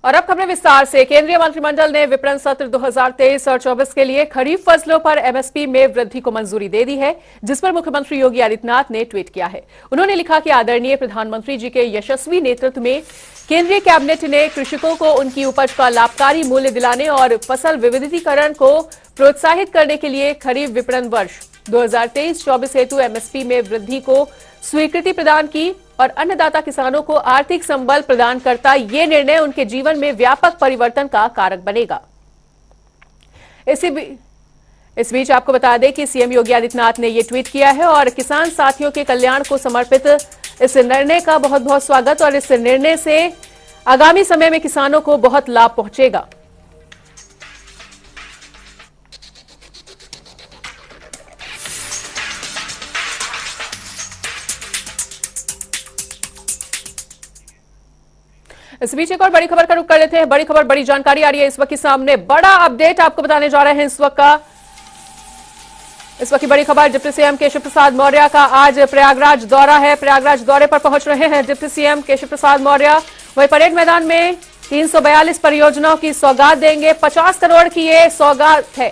और अब खबरें विस्तार से। केंद्रीय मंत्रिमंडल ने विपणन सत्र 2023 और 24 के लिए खरीफ फसलों पर एमएसपी में वृद्धि को मंजूरी दे दी है, जिस पर मुख्यमंत्री योगी आदित्यनाथ ने ट्वीट किया है। उन्होंने लिखा कि आदरणीय प्रधानमंत्री जी के यशस्वी नेतृत्व में केंद्रीय कैबिनेट ने कृषकों को उनकी उपज का लाभकारी मूल्य दिलाने और फसल विविधीकरण को प्रोत्साहित करने के लिए खरीफ विपणन वर्ष 2023-24 हेतु एमएसपी में वृद्धि को स्वीकृति प्रदान की और अन्नदाता किसानों को आर्थिक संबल प्रदान करता ये निर्णय उनके जीवन में व्यापक परिवर्तन का कारक बनेगा। इस बीच आपको बता दें कि सीएम योगी आदित्यनाथ ने ये ट्वीट किया है और किसान साथियों के कल्याण को समर्पित इस निर्णय का बहुत बहुत स्वागत और इस निर्णय से आगामी समय में किसानों को बहुत लाभ पहुंचेगा। इस बीच एक और बड़ी खबर का रुख कर लेते हैं। बड़ी खबर, बड़ी जानकारी आ रही है इस वक्त की सामने। बड़ा अपडेट आपको बताने जा रहे हैं इस वक्त की बड़ी खबर। डिप्टी सीएम केशव प्रसाद मौर्य का आज प्रयागराज दौरा है। प्रयागराज दौरे पर पहुंच रहे हैं डिप्टी सीएम केशव प्रसाद मौर्य। वही परेड मैदान में 342 परियोजनाओं की सौगात देंगे। 50 करोड़ की ये सौगात है।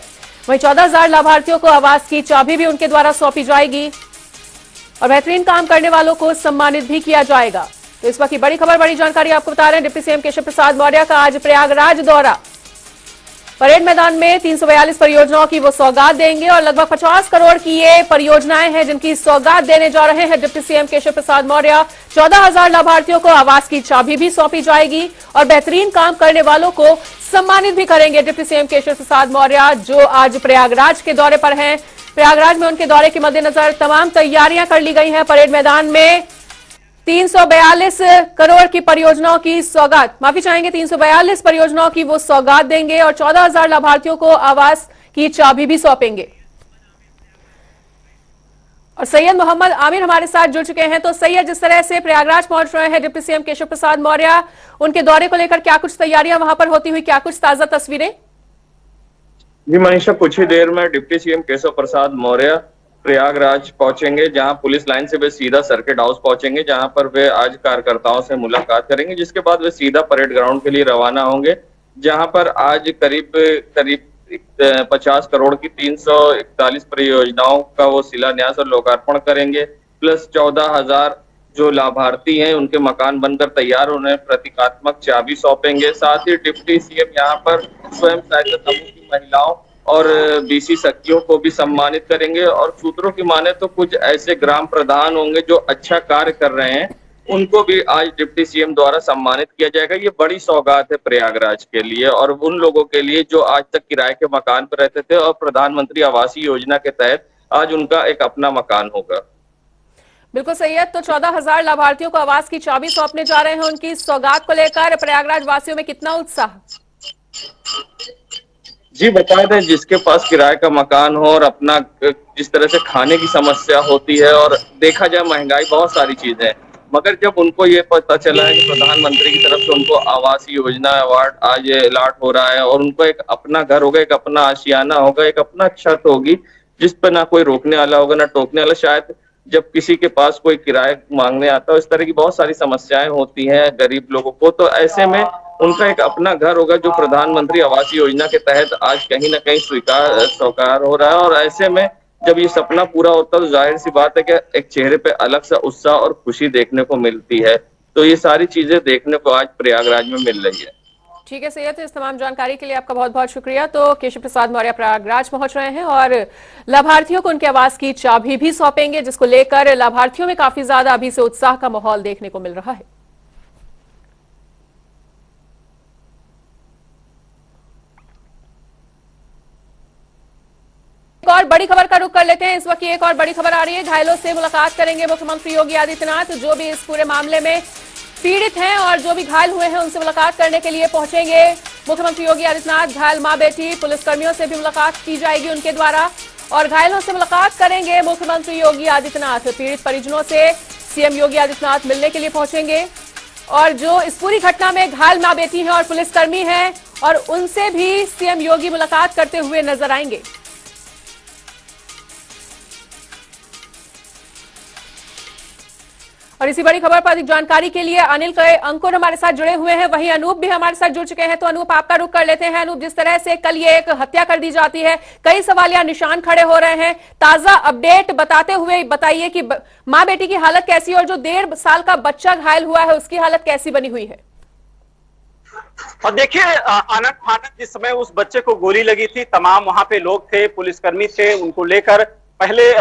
वहीं 14,000 लाभार्थियों को आवास की चाबी भी उनके द्वारा सौंपी जाएगी और बेहतरीन काम करने वालों को सम्मानित भी किया जाएगा। तो इस वक्त की बड़ी खबर, बड़ी जानकारी आपको बता रहे हैं। डिप्टी सीएम केशव प्रसाद मौर्य का आज प्रयागराज दौरा। परेड मैदान में 342 परियोजनाओं की वो सौगात देंगे और लगभग 50 करोड़ की ये परियोजनाएं हैं जिनकी सौगात देने जा रहे हैं डिप्टी सीएम केशव प्रसाद मौर्य। 14,000 लाभार्थियों को आवास की चाबी भी सौंपी जाएगी और बेहतरीन काम करने वालों को सम्मानित भी करेंगे डिप्टी सीएम केशव प्रसाद मौर्य, जो आज प्रयागराज के दौरे पर हैं। प्रयागराज में उनके दौरे के मद्देनजर तमाम तैयारियां कर ली गई हैं। परेड मैदान में 342 करोड़ की परियोजनाओं की सौगात, माफी चाहेंगे, 342 परियोजनाओं की वो सौगात देंगे और 14,000 लाभार्थियों को आवास की चाबी भी सौंपेंगे। और सैयद मोहम्मद आमिर हमारे साथ जुड़ चुके हैं। तो सैयद, जिस तरह से प्रयागराज पहुंच रहे हैं डिप्टी सीएम केशव प्रसाद मौर्य, उनके दौरे को लेकर क्या कुछ तैयारियां वहां पर होती हुई, क्या कुछ ताजा तस्वीरें? जी मनीषा, कुछ ही देर में डिप्टी सीएम केशव प्रसाद मौर्य प्रयागराज पहुंचेंगे, जहां पुलिस लाइन से वे सीधा सर्किट हाउस पहुंचेंगे, जहां पर वे आज कार्यकर्ताओं से मुलाकात करेंगे, जिसके बाद वे सीधा परेड ग्राउंड के लिए रवाना होंगे, जहां पर आज करीब 50 करोड़ की 341 परियोजनाओं का वो शिलान्यास और लोकार्पण करेंगे। प्लस 14,000 जो लाभार्थी हैं उनके मकान बनकर तैयार, उन्हें प्रतीकात्मक चाबी सौंपेंगे। साथ ही डिप्टी सीएम यहाँ पर स्वयं सहायता समूह की महिलाओं और बीसी सखियों को भी सम्मानित करेंगे और सूत्रों की माने तो कुछ ऐसे ग्राम प्रधान होंगे जो अच्छा कार्य कर रहे हैं, उनको भी आज डिप्टी सीएम द्वारा सम्मानित किया जाएगा। ये बड़ी सौगात है प्रयागराज के लिए और उन लोगों के लिए जो आज तक किराए के मकान पर रहते थे और प्रधानमंत्री आवास योजना के तहत आज उनका एक अपना मकान होगा। बिल्कुल सैयद, तो 14,000 लाभार्थियों को आवास की चाबी सौंपने जा रहे हैं। उनकी सौगात को लेकर प्रयागराज वासियों में कितना उत्साह? जी बता दें, जिसके पास किराए का मकान हो और अपना जिस तरह से खाने की समस्या होती है और देखा जाए महंगाई बहुत सारी चीजें हैं, मगर जब उनको ये पता चला है कि प्रधानमंत्री की तरफ से उनको आवास योजना अवार्ड आज अलॉट हो रहा है और उनको एक अपना घर होगा, एक अपना आशियाना होगा, एक अपना छत होगी जिस पर ना कोई रोकने वाला होगा ना टोकने वाला। शायद जब किसी के पास कोई किराए मांगने आता है, इस तरह की बहुत सारी समस्याएं होती हैं गरीब लोगों को, तो ऐसे में उनका एक अपना घर होगा जो प्रधानमंत्री आवास योजना के तहत आज कहीं ना कहीं साकार हो रहा है। और ऐसे में जब ये सपना पूरा होता है तो जाहिर सी बात है कि एक चेहरे पे अलग सा उत्साह और खुशी देखने को मिलती है। तो ये सारी चीजें देखने को आज प्रयागराज में मिल रही है। ठीक है सैयद, इस तमाम जानकारी के लिए आपका बहुत बहुत शुक्रिया। तो केशव प्रसाद मौर्य प्रयागराज पहुंच रहे हैं और लाभार्थियों को उनके आवास की चाबी भी सौंपेंगे, जिसको लेकर लाभार्थियों में काफी ज्यादा अभी से उत्साह का माहौल देखने को मिल रहा है। एक और बड़ी खबर का रुख कर लेते हैं। इस वक्त एक और बड़ी खबर आ रही है। घायलों से मुलाकात करेंगे मुख्यमंत्री योगी आदित्यनाथ। जो भी इस पूरे मामले में पीड़ित हैं और जो भी घायल हुए हैं उनसे मुलाकात करने के लिए पहुंचेंगे मुख्यमंत्री योगी आदित्यनाथ। घायल मां बेटी पुलिसकर्मियों से भी मुलाकात की जाएगी उनके द्वारा और घायलों से मुलाकात करेंगे मुख्यमंत्री योगी आदित्यनाथ। पीड़ित परिजनों से सीएम योगी आदित्यनाथ मिलने के लिए पहुंचेंगे और जो इस पूरी घटना में घायल मां बेटी हैं और पुलिसकर्मी हैं और उनसे भी सीएम योगी मुलाकात करते हुए नजर आएंगे। और इसी बड़ी खबर पर अधिक जानकारी के लिए अनिल के अंकुर हमारे साथ जुड़े हुए हैं, वहीं अनूप भी हमारे साथ जुड़ चुके हैं। तो अनूप, आपका रुख कर लेते हैं। अनूप, जिस तरह से कल ये एक हत्या कर दी जाती है, कई सवालिया निशान खड़े हो रहे हैं, ताजा अपडेट बताते हुए बताइए कि माँ बेटी की हालत कैसी है और जो 1.5 साल का बच्चा घायल हुआ है उसकी हालत कैसी बनी हुई है? और देखिए, आनंद फानक जिस समय उस बच्चे को गोली लगी थी, तमाम वहां पे लोग थे, पुलिसकर्मी थे, उनको लेकर पहले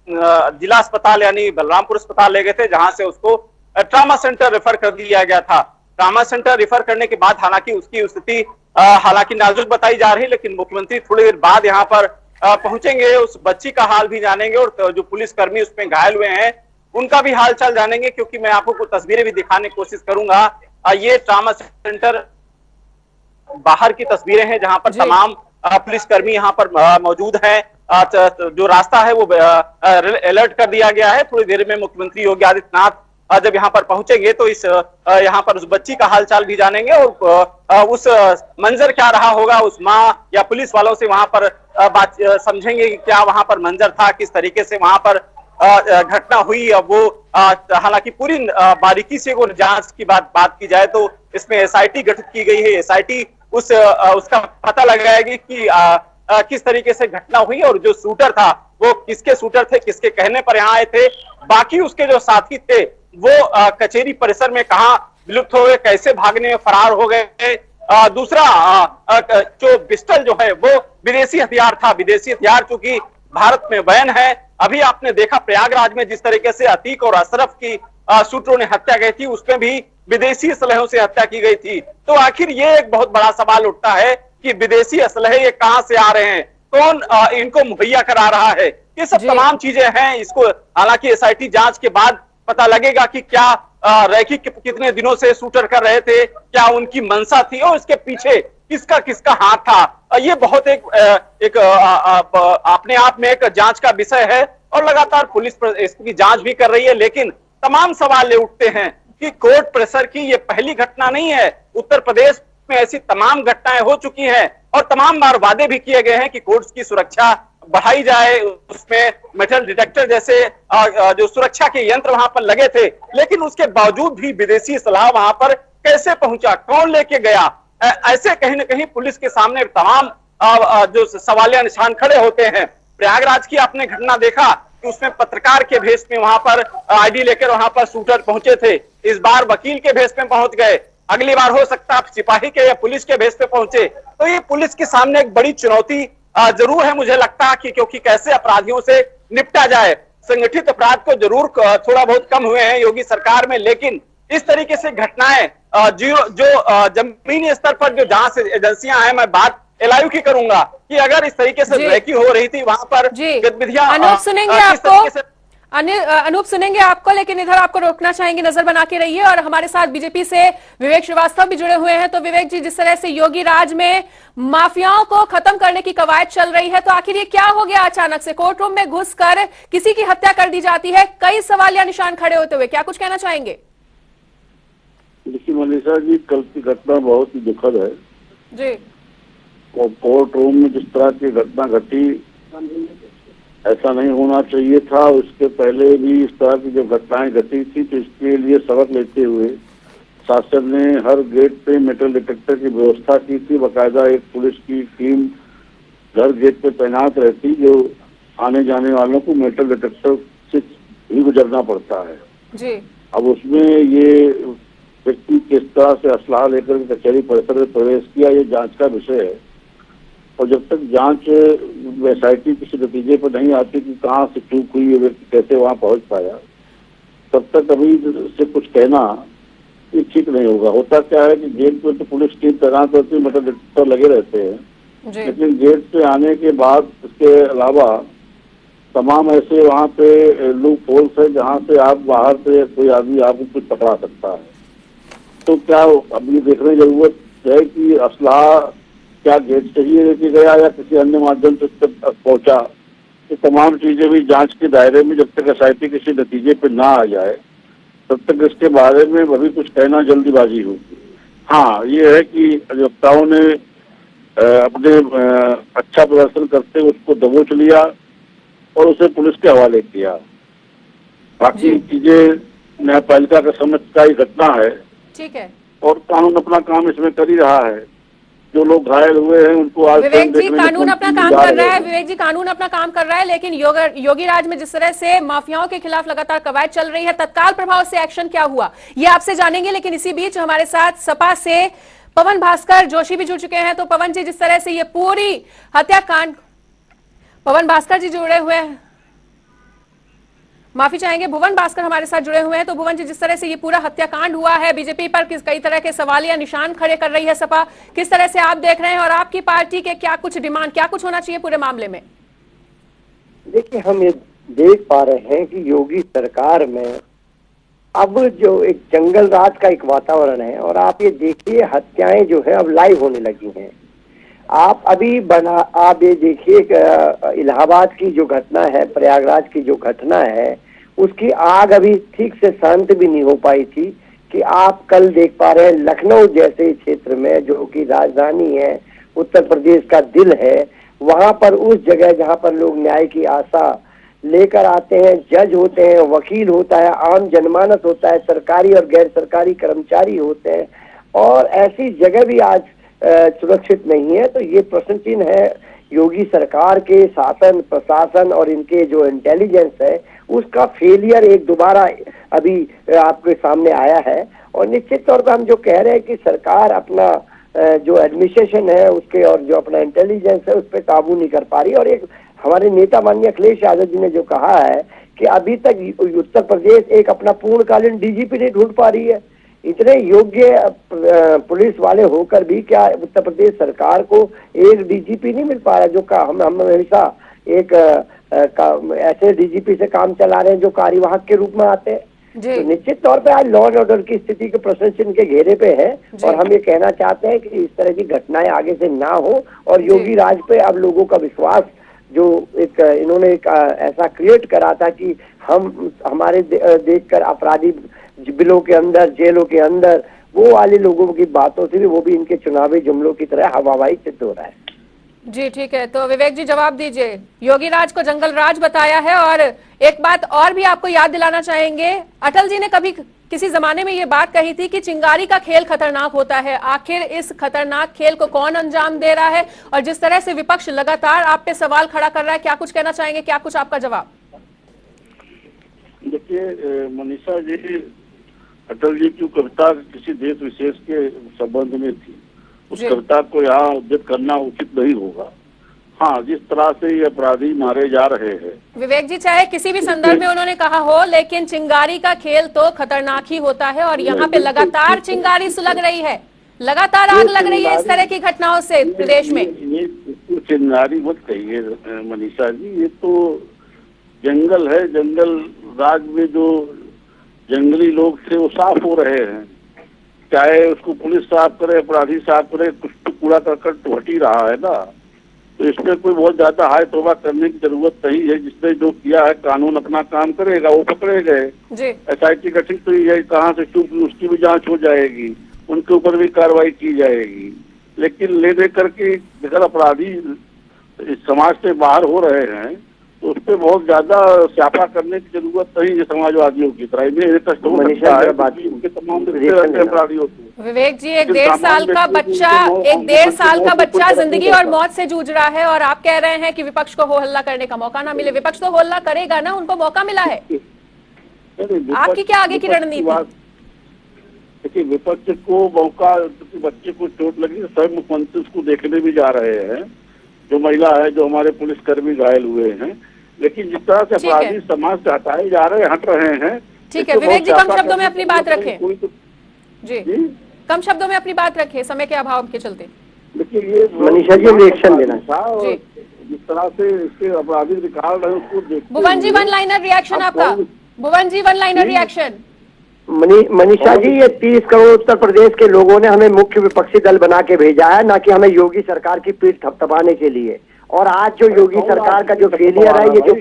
जिला अस्पताल यानी बलरामपुर अस्पताल ले गए थे, जहां से उसको ट्रामा सेंटर रेफर कर दिया गया था। ट्रामा सेंटर रेफर करने के बाद हालांकि उसकी स्थिति हालांकि नाजुक बताई जा रही, लेकिन मुख्यमंत्री थोड़ी देर बाद यहाँ पर पहुंचेंगे, उस बच्ची का हाल भी जानेंगे और जो पुलिसकर्मी उसमें घायल हुए हैं उनका भी हाल चाल जानेंगे, क्योंकि मैं आपको कुछ तस्वीरें भी दिखाने की कोशिश करूंगा। ये ट्रामा सेंटर बाहर की तस्वीरें हैं, जहां पर तमाम पुलिसकर्मी यहाँ पर मौजूद हैं। जो रास्ता है वो अलर्ट कर दिया गया है। थोड़ी देर में मुख्यमंत्री योगी आदित्यनाथ जब यहाँ पर पहुंचेंगे तो इस यहाँ पर उस बच्ची का हालचाल भी जानेंगे और उस मंजर क्या रहा होगा, उस माँ या पुलिस वालों से वहां पर बात समझेंगे कि क्या वहां पर मंजर था, किस तरीके से वहां पर घटना हुई। अब वो हालांकि पूरी बारीकी से वो जांच की बात की जाए तो इसमें एसआईटी गठित की गई है। एसआईटी उसका पता लगाएगी कि किस तरीके से घटना हुई और जो शूटर था वो किसके शूटर थे, किसके कहने पर यहाँ आए थे, बाकी उसके जो साथी थे वो कचेरी परिसर में कहाँ विलुप्त हो गए, कैसे भागने में फरार हो गए। दूसरा जो पिस्टल जो है वो विदेशी हथियार था। विदेशी हथियार चूंकि भारत में बैन है। अभी आपने देखा प्रयागराज में जिस तरीके से अतीक और अशरफ की शूटरों ने हत्या की थी, उसमें भी विदेशी असलहों से हत्या की गई थी। तो आखिर ये एक बहुत बड़ा सवाल उठता है कि विदेशी असलहे ये कहां से आ रहे हैं, कौन इनको मुहैया करा रहा है, ये सब तमाम चीजें हैं। इसको हालांकि एसआईटी जांच के बाद पता लगेगा कि क्या रैकी कितने दिनों से शूटर कर रहे थे, क्या उनकी मंशा थी और इसके पीछे किसका किसका हाथ था। ये बहुत एक अपने आप में एक जांच का विषय है और लगातार पुलिस इसकी जांच भी कर रही है। लेकिन तमाम सवाल ये उठते हैं कि कोर्ट प्रेशर की ये पहली घटना नहीं है। उत्तर प्रदेश में ऐसी तमाम घटनाएं हो चुकी हैं और तमाम बार वादे भी किए गए हैं कि कोर्ट्स की सुरक्षा बढ़ाई जाए, उसमें मेटल डिटेक्टर जैसे जो सुरक्षा के यंत्र वहां पर लगे थे, लेकिन उसके बावजूद भी विदेशी सलाह वहां पर कैसे पहुंचा, कौन लेके गया, ऐसे कहीं ना कहीं पुलिस के सामने तमाम जो सवालिया निशान खड़े होते हैं। प्रयागराज की आपने घटना देखा कि उसमें पत्रकार के भेष में वहां पर आईडी लेकर वहां पर शूटर पहुंचे थे। इस बार वकील के भेष में पहुंच गए, अगली बार हो सकता है सिपाही के या पुलिस के भेष पे पहुंचे। तो ये पुलिस के सामने एक बड़ी चुनौती जरूर है, मुझे लगता है कि क्योंकि कैसे अपराधियों से निपटा जाए। संगठित अपराध तो जरूर थोड़ा बहुत कम हुए हैं योगी सरकार में, लेकिन इस तरीके से घटनाएं जो जमीनी स्तर पर जो जांच एजेंसियां हैं, मैं बात एलआईयू की करूंगा कि अगर इस तरीके से रैकी हो रही थी वहां पर गतिविधियां, अनूप सुनेंगे आपको, अनूप सुनेंगे आपको, लेकिन इधर आपको रोकना चाहेंगे, नजर बना के रहिए। और हमारे साथ बीजेपी से विवेक श्रीवास्तव भी जुड़े हुए हैं। तो विवेक जी, जिस तरह से योगी राज में माफियाओं को खत्म करने की कवायद चल रही है, तो आखिर ये क्या हो गया अचानक से कोर्ट रूम में घुसकर किसी की हत्या कर दी जाती है, कई सवालिया निशान खड़े होते हुए, क्या कुछ कहना चाहेंगे? देखिए मनीषा जी, कल की घटना बहुत ही दुखद है जी। कोर्ट रूम में जिस तरह की घटना घटी, ऐसा नहीं होना चाहिए था। उसके पहले भी इस तरह की जो घटनाएं घटी थी, तो इसके लिए सबक लेते हुए शासन ने हर गेट पे मेटल डिटेक्टर की व्यवस्था की थी। बाकायदा एक पुलिस की टीम हर गेट पे तैनात रहती, जो आने जाने वालों को मेटल डिटेक्टर से ही गुजरना पड़ता है जी। अब उसमें ये व्यक्ति किस तरह से असलाह लेकर कचहरी परिसर में प्रवेश किया, ये जांच का विषय है। और जब तक जांच एसआईटी किसी नतीजे पर नहीं आती कि कहाँ से चूक हुई, ये व्यक्ति कैसे वहां पहुंच पाया, तब तक अभी से कुछ कहना ये ठीक नहीं होगा। होता क्या है कि गेट पे तो पुलिस टीम तैनात होती है, मेटल डिटेक्टर लगे रहते हैं, लेकिन गेट पे आने के बाद इसके अलावा तमाम ऐसे वहाँ पे लूप होल्स है जहाँ से आप बाहर से कोई आदमी आपको कुछ पकड़ा सकता है। तो क्या अभी देखने की जरूरत है कि असलाह क्या गेट से ही लेके गया या किसी अन्य माध्यम से तक पहुंचा। ये तमाम चीजें भी जांच के दायरे में, जब तक एसआईटी किसी नतीजे पे ना आ जाए तब तक इसके बारे में अभी कुछ कहना जल्दीबाजी होगी। हाँ, ये है कि अधिवक्ताओं ने अपने अच्छा प्रदर्शन करते उसको दबोच लिया और उसे पुलिस के हवाले किया। बाकी जी। चीजें न्यायपालिका का समझ का ही घटना है ठीक है और कानून अपना काम इसमें कर ही रहा है। जो लोग घायल हुए हैं उनको आज विवेक जी, देखने कानून में अपना पुलिस काम जा कर रहा रहे है। हैं। विवेक जी, कानून अपना काम कर रहा है, लेकिन योगी राज में जिस तरह से माफियाओं के खिलाफ लगातार कवायद चल रही है, तत्काल प्रभाव से एक्शन क्या हुआ ये आपसे जानेंगे। लेकिन इसी बीच हमारे साथ सपा से पवन भास्कर जोशी भी जुड़ चुके हैं। तो पवन जी, जिस तरह से ये पूरी हत्याकांड, पवन भास्कर जी जुड़े हुए हैं, माफी चाहेंगे, भुवन भास्कर हमारे साथ जुड़े हुए हैं। तो भुवन जी, जिस तरह से ये पूरा हत्याकांड हुआ है, बीजेपी पर कई तरह के सवालिया निशान खड़े कर रही है सपा, किस तरह से आप देख रहे हैं और आपकी पार्टी के क्या कुछ डिमांड, क्या कुछ होना चाहिए पूरे मामले में? देखिए, हम ये देख पा रहे हैं कि योगी सरकार में अब जो एक जंगल राज का एक वातावरण है, और आप ये देखिए हत्याएं जो है अब लाइव होने लगी हैं। आप ये देखिए इलाहाबाद की जो घटना है, प्रयागराज की जो घटना है, उसकी आग अभी ठीक से शांत भी नहीं हो पाई थी कि आप कल देख पा रहे हैं लखनऊ जैसे क्षेत्र में, जो कि राजधानी है, उत्तर प्रदेश का दिल है, वहां पर उस जगह जहां पर लोग न्याय की आशा लेकर आते हैं, जज होते हैं, वकील होता है, आम जनमानस होता है, सरकारी और गैर सरकारी कर्मचारी होते हैं, और ऐसी जगह भी आज सुरक्षित नहीं है। तो ये प्रश्न चिन्ह है योगी सरकार के शासन प्रशासन और इनके जो इंटेलिजेंस है उसका फेलियर एक दोबारा अभी आपके सामने आया है। और निश्चित तौर पर हम जो कह रहे हैं कि सरकार अपना जो एडमिनिस्ट्रेशन है उसके और जो अपना इंटेलिजेंस है उस पर काबू नहीं कर पा रही। और एक हमारे नेता माननीय अखिलेश यादव जी ने जो कहा है कि अभी तक उत्तर प्रदेश एक अपना पूर्णकालीन डीजीपी नहीं ढूंढ पा रही है। इतने योग्य पुलिस वाले होकर भी क्या उत्तर प्रदेश सरकार को एक डीजीपी नहीं मिल पा रहा, जो हम हमेशा एक ऐसे डीजीपी से काम चला रहे हैं जो कार्यवाहक के रूप में आते हैं। तो निश्चित तौर पे आज लॉ एंड ऑर्डर की स्थिति के प्रश्न चिन्ह के घेरे पे है, और हम ये कहना चाहते हैं कि इस तरह की घटनाएं आगे से ना हो, और योगी राज पे अब लोगों का विश्वास जो इन्होंने एक ऐसा क्रिएट करा था कि हमारे देखकर अपराधी बिलों के अंदर, जेलों के अंदर, वो वाले लोगों की बातों से भी वो भी इनके चुनावी जुमलों की तरह हवाबाजी सिद्ध हो रहा है। जी ठीक है, तो विवेक जी जवाब दीजिए। योगी राज को जंगल राज बताया है, और एक बात और भी आपको याद दिलाना चाहेंगे, अटल जी ने कभी किसी जमाने में ये बात कही थी कि चिंगारी का खेल खतरनाक होता है। आखिर इस खतरनाक खेल को कौन अंजाम दे रहा है? और जिस तरह से विपक्ष लगातार आप पे सवाल खड़ा कर रहा है, क्या कुछ कहना चाहेंगे, क्या कुछ आपका जवाब? देखिए मनीषा जी, अटल जी की कविता किसी देश विशेष के संबंध में थी, उस कविता को यहाँ उद्धृत करना उचित नहीं होगा। हाँ, जिस तरह से ये अपराधी मारे जा रहे हैं, विवेक जी चाहे किसी भी संदर्भ में उन्होंने कहा हो, लेकिन चिंगारी का खेल तो खतरनाक ही होता है, और यहाँ पे लगातार चिंगारी सुलग रही है, लगातार आग लग रही है इस तरह की घटनाओं से प्रदेश में। ये चिंगारी मत कहिए मनीषा जी, ये तो जंगल है। जंगल राज में जो जंगली लोग थे वो साफ हो रहे हैं, चाहे उसको पुलिस साफ करे, अपराधी साफ करे, कुछ तो कूड़ा करकट तो हट ही रहा है ना। तो इसमें कोई बहुत ज्यादा हाय तौबा करने की जरूरत नहीं है। जिसने जो किया है कानून अपना काम करेगा, वो पकड़े गए। SIT गठित हुई है, कहाँ से चूक उसकी भी जांच हो जाएगी, उनके ऊपर भी कार्रवाई की जाएगी। लेकिन ले दे करके अगर अपराधी इस समाज से बाहर हो रहे हैं तो उस पर बहुत ज्यादा स्यापा करने की जरूरत नहीं है समाजवादियों की तरह। अपराधी होते हैं। विवेक जी, एक 1.5 साल का बच्चा जिंदगी और मौत से जूझ रहा है, और आप कह रहे हैं कि विपक्ष को हो हल्ला करने का मौका ना मिले। विपक्ष तो हो हल्ला करेगा ना, उनको मौका मिला है। आपकी क्या आगे की रणनीति? देखिए, विपक्ष को मौका, बच्चे को चोट लगी, स्वयं मुख्यमंत्री उसको देखने भी जा रहे हैं, जो महिला है, जो हमारे पुलिसकर्मी घायल हुए हैं। लेकिन जिस तरह से अपराधी समाज से हटाए जा रहे हैं, हट रहे हैं। ठीक है विवेक जी, कम शब्दों में अपनी बात रखें। जी कम शब्दों में अपनी बात रखें, समय के अभाव के चलते। लेकिन ये मनीषा जी रिएक्शन देना जी, जिस तरह से इसके अपराधी निकाल रहे हैं उसको देखते भुवन जी, 1 लाइनर रिएक्शन आपका। भुवन जी, 1 लाइनर रिएक्शन। मनीषा जी, ये 30 करोड़ उत्तर प्रदेश के लोगों ने हमें मुख्य विपक्षी दल बना के भेजा है, ना कि हमें योगी सरकार की पीठ थपथपाने के लिए। और आज जो योगी सरकार का जो फेलियर है, ये जो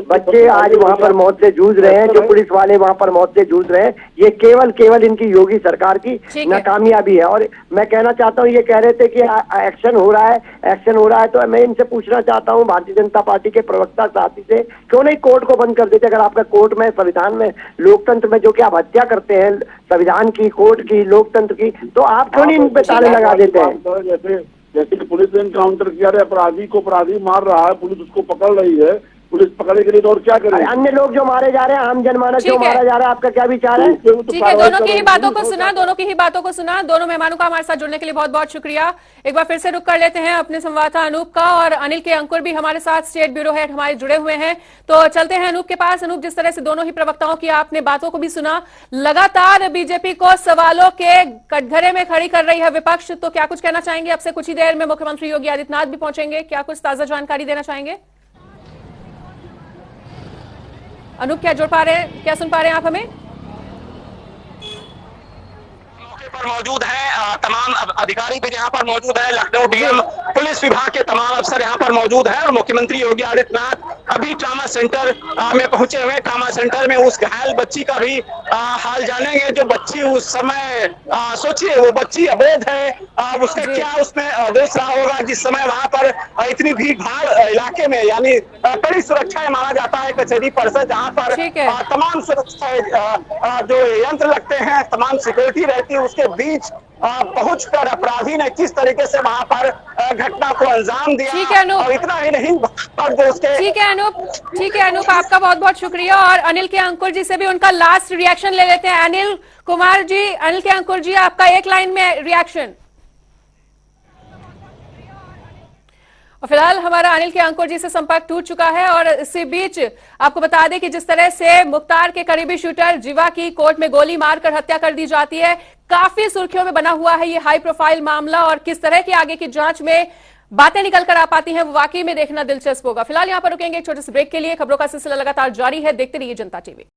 बच्चे आज वहाँ पर मौत से जूझ रहे हैं, जो पुलिस वाले वहाँ पर मौत से जूझ रहे हैं, ये केवल इनकी योगी सरकार की नाकामयाबी है। और मैं कहना चाहता हूँ, ये कह रहे थे कि एक्शन हो रहा है, तो मैं इनसे पूछना चाहता हूँ भारतीय जनता पार्टी के प्रवक्ता साथी से, क्यों नहीं कोर्ट को बंद कर देते? अगर आपका कोर्ट में, संविधान में, लोकतंत्र में जो कि आप हत्या करते हैं संविधान की, कोर्ट की, लोकतंत्र की, तो आप क्यों नहीं इन पे ताले लगा देते हैं? जैसे कि पुलिस ने इनकाउंटर किया, अपराधी मार रहा है, पुलिस उसको पकड़ रही है, पुलिस पकड़ने के लिए तो और क्या करे? अन्य लोग जो मारे जा रहे हैं, आम जनमानस जो मारा जा रहा है, आपका क्या विचार है? ठीक है, दोनों की ही बातों को सुना, दोनों मेहमानों का हमारे साथ जुड़ने के लिए बहुत बहुत शुक्रिया। एक बार फिर से रुक कर लेते हैं अपने संवाददाता अनूप का, और अनिल के अंकुर भी हमारे साथ स्टेट ब्यूरो हेड हमारे जुड़े हुए हैं। तो चलते हैं अनूप के पास। अनूप, जिस तरह से दोनों ही प्रवक्ताओं की आपने बातों को भी सुना, लगातार बीजेपी को सवालों के कटघरे में खड़ी कर रही है विपक्ष, तो क्या कुछ कहना चाहेंगे? अब से कुछ ही देर में मुख्यमंत्री योगी आदित्यनाथ भी पहुंचेंगे, क्या कुछ ताजा जानकारी देना चाहेंगे? अनूप, क्या जुड़ पा रहे हैं, क्या सुन पा रहे हैं आप हमें? मौके पर मौजूद है तमाम अधिकारी भी यहाँ पर मौजूद है, लखनऊ डीएम, पुलिस विभाग के तमाम अफसर यहाँ पर मौजूद है, और मुख्यमंत्री योगी आदित्यनाथ अभी ट्रामा सेंटर में पहुंचे हुए। ट्रामा सेंटर में उस घायल बच्ची का भी हाल जानेंगे, जो बच्ची उस समय, सोचिए वो बच्ची अबोध है, उसका क्या उसमें दोष रहा होगा जिस समय वहां पर इतनी भीड़ भाड़ इलाके में, यानी कड़ी सुरक्षा माना जाता है कचहरी परिसर, जहाँ पर तमाम सुरक्षा जो यंत्र लगते हैं, तमाम सिक्योरिटी रहती है, उसके बीच पहुंचकर अपराधी ने किस तरीके से वहां पर घटना को अंजाम दिया। ठीक है अनूप, और इतना ही नहीं, ठीक है अनूप, आपका बहुत बहुत शुक्रिया। और अनिल के अंकुर जी से भी उनका लास्ट रिएक्शन ले लेते हैं। अनिल के अंकुर जी, आपका एक लाइन में रिएक्शन। और फिलहाल हमारा अनिल के अंकुर जी से संपर्क टूट चुका है। और इसी बीच आपको बता दें कि जिस तरह से मुख्तार के करीबी शूटर जीवा की कोर्ट में गोली मारकर हत्या कर दी जाती है, काफी सुर्खियों में बना हुआ है ये हाई प्रोफाइल मामला, और किस तरह की आगे की जांच में बातें निकल कर आ पाती हैं वो वाकई में देखना दिलचस्प होगा। फिलहाल यहां पर रुकेंगे एक छोटे से ब्रेक के लिए। खबरों का सिलसिला लगातार जारी है, देखते रहिए जनता टीवी।